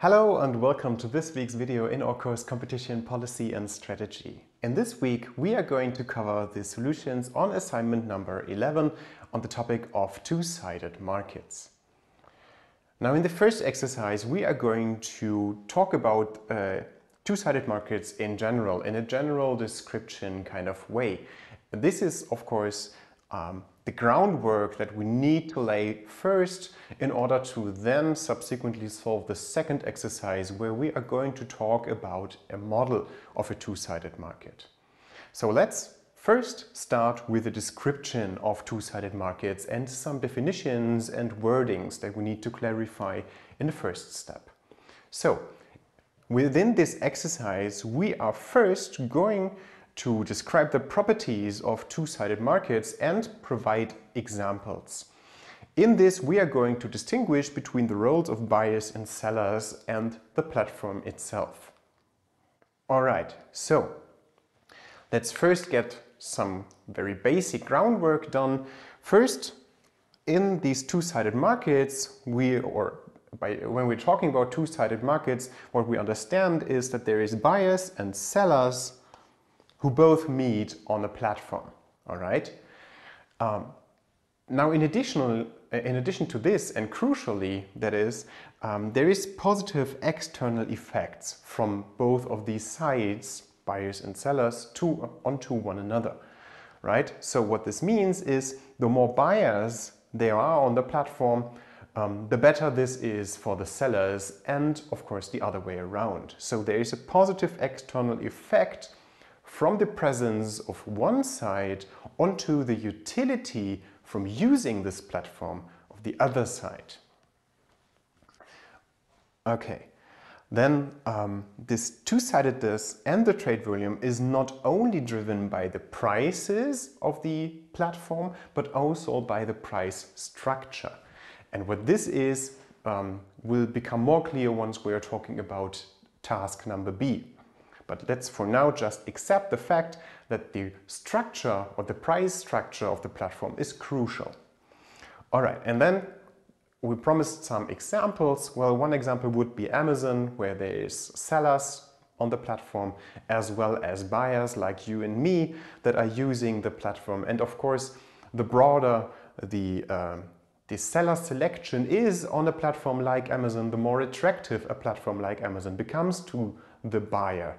Hello and welcome to this week's video in our course Competition Policy and Strategy. In this week we are going to cover the solutions on assignment number 11 on the topic of two-sided markets. Now in the first exercise we are going to talk about two-sided markets in general, in a general description kind of way. This is of course the groundwork that we need to lay first in order to then subsequently solve the second exercise where we are going to talk about a model of a two-sided market. So let's first start with a description of two-sided markets and some definitions and wordings that we need to clarify in the first step. So within this exercise we are first going to describe the properties of two-sided markets and provide examples. In this we are going to distinguish between the roles of buyers and sellers and the platform itself. Alright, so let's first get some very basic groundwork done. First, in these two-sided markets, when we're talking about two-sided markets, what we understand is that there is buyers and sellers who both meet on a platform. All right. Now, in addition to this, and crucially, that is, there is positive external effects from both of these sides, buyers and sellers, onto one another. Right. So what this means is the more buyers there are on the platform, the better this is for the sellers, and of course the other way around. So there is a positive external effect from the presence of one side onto the utility from using this platform of the other side. Okay, then this two-sidedness and the trade volume is not only driven by the prices of the platform, but also by the price structure. And what this is will become more clear once we are talking about task number B. But let's for now just accept the fact that the structure or the price structure of the platform is crucial. All right, and then we promised some examples. Well, one example would be Amazon, where there is sellers on the platform as well as buyers like you and me that are using the platform. And of course, the broader the seller selection is on a platform like Amazon, the more attractive a platform like Amazon becomes to the buyer,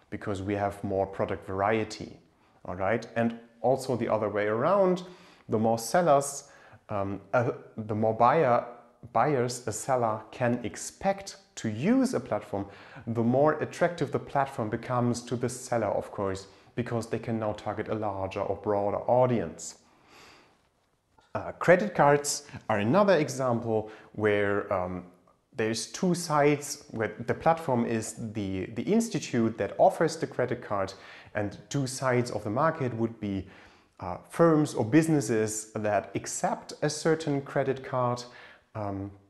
because we have more product variety. All right, and also the other way around, the more sellers, the more buyers a seller can expect to use a platform, the more attractive the platform becomes to the seller, of course, because they can now target a larger or broader audience. Credit cards are another example where there's two sides, where the platform is the institute that offers the credit card, and two sides of the market would be firms or businesses that accept a certain credit card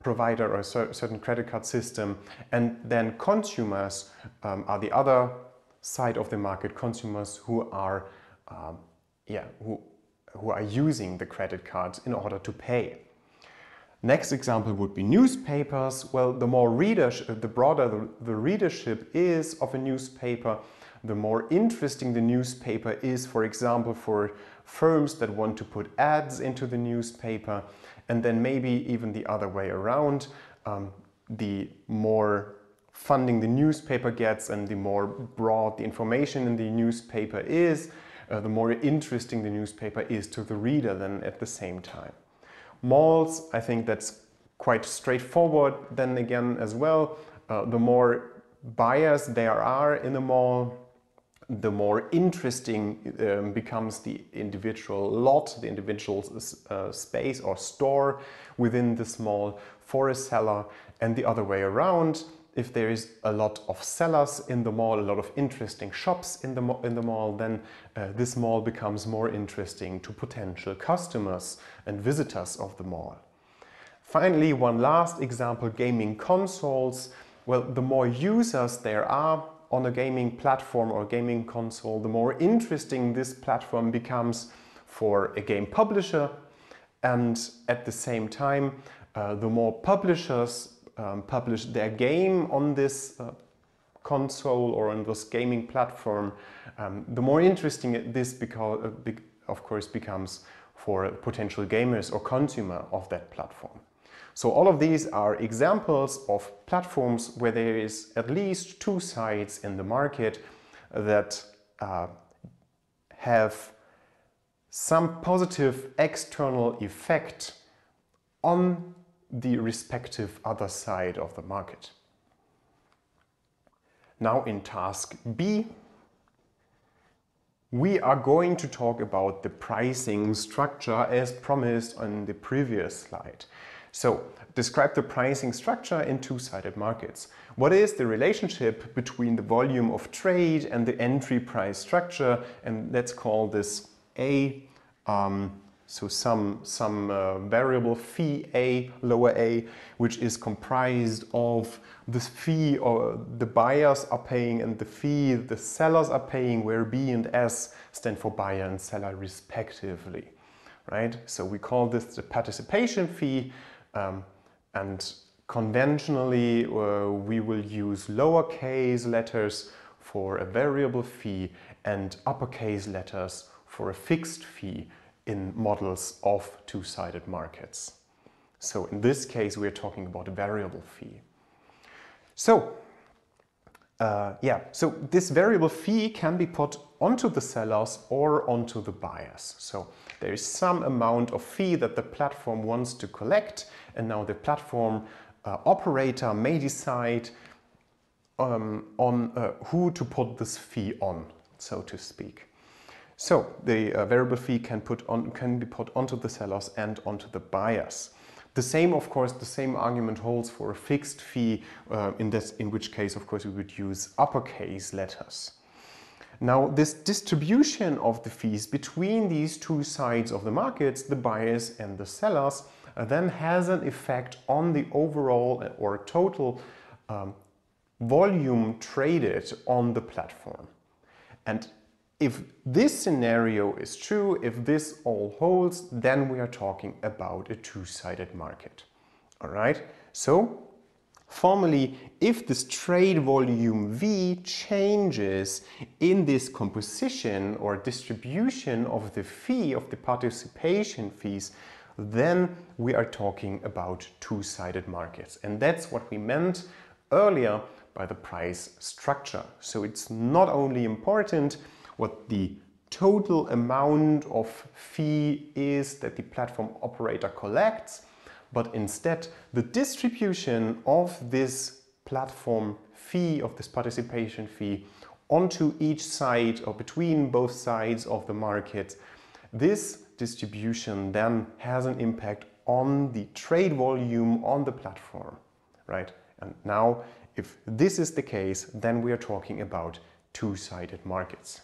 provider or a certain credit card system, and then consumers are the other side of the market, consumers who are who are using the credit card in order to pay. Next example would be newspapers. Well, the broader the readership is of a newspaper, the more interesting the newspaper is, for example, for firms that want to put ads into the newspaper, and then maybe even the other way around. The more funding the newspaper gets and the more broad the information in the newspaper is, the more interesting the newspaper is to the reader then at the same time. Malls, I think that's quite straightforward then again as well. The more buyers there are in a mall, the more interesting becomes the individual lot, the individual space or store within this mall for a seller, and the other way around. If there is a lot of sellers in the mall, a lot of interesting shops in the mall, then this mall becomes more interesting to potential customers and visitors of the mall. Finally, one last example, gaming consoles. Well, the more users there are on a gaming platform or gaming console, the more interesting this platform becomes for a game publisher, and at the same time, the more publishers publish their game on this console or on this gaming platform, the more interesting this of course becomes for potential gamers or consumer of that platform. So all of these are examples of platforms where there is at least two sides in the market that have some positive external effect on the respective other side of the market. Now in task B, we are going to talk about the pricing structure as promised on the previous slide. So, describe the pricing structure in two-sided markets. What is the relationship between the volume of trade and the entry price structure? And let's call this A. So some variable phi A, lower a, which is comprised of this fee or the buyers are paying and the fee the sellers are paying, where B and S stand for buyer and seller respectively, right? So we call this the participation fee, and conventionally we will use lowercase letters for a variable fee and uppercase letters for a fixed fee in models of two-sided markets. So in this case we are talking about a variable fee. So so this variable fee can be put onto the sellers or onto the buyers. So there is some amount of fee that the platform wants to collect, and now the platform operator may decide on who to put this fee on, so to speak. So the variable fee can be put onto the sellers and onto the buyers. The same, of course, the same argument holds for a fixed fee, in which case, of course, we would use uppercase letters. Now, this distribution of the fees between these two sides of the markets, the buyers and the sellers, then has an effect on the overall or total volume traded on the platform. And if this scenario is true, if this all holds, then we are talking about a two-sided market. All right? So, formally, if this trade volume V changes in this composition or distribution of the fee, of the participation fees, then we are talking about two-sided markets. And that's what we meant earlier by the price structure. So it's not only important what the total amount of fee is that the platform operator collects, but instead the distribution of this platform fee, of this participation fee, onto each side or between both sides of the market. This distribution then has an impact on the trade volume on the platform, right? And now, if this is the case, then we are talking about two-sided markets.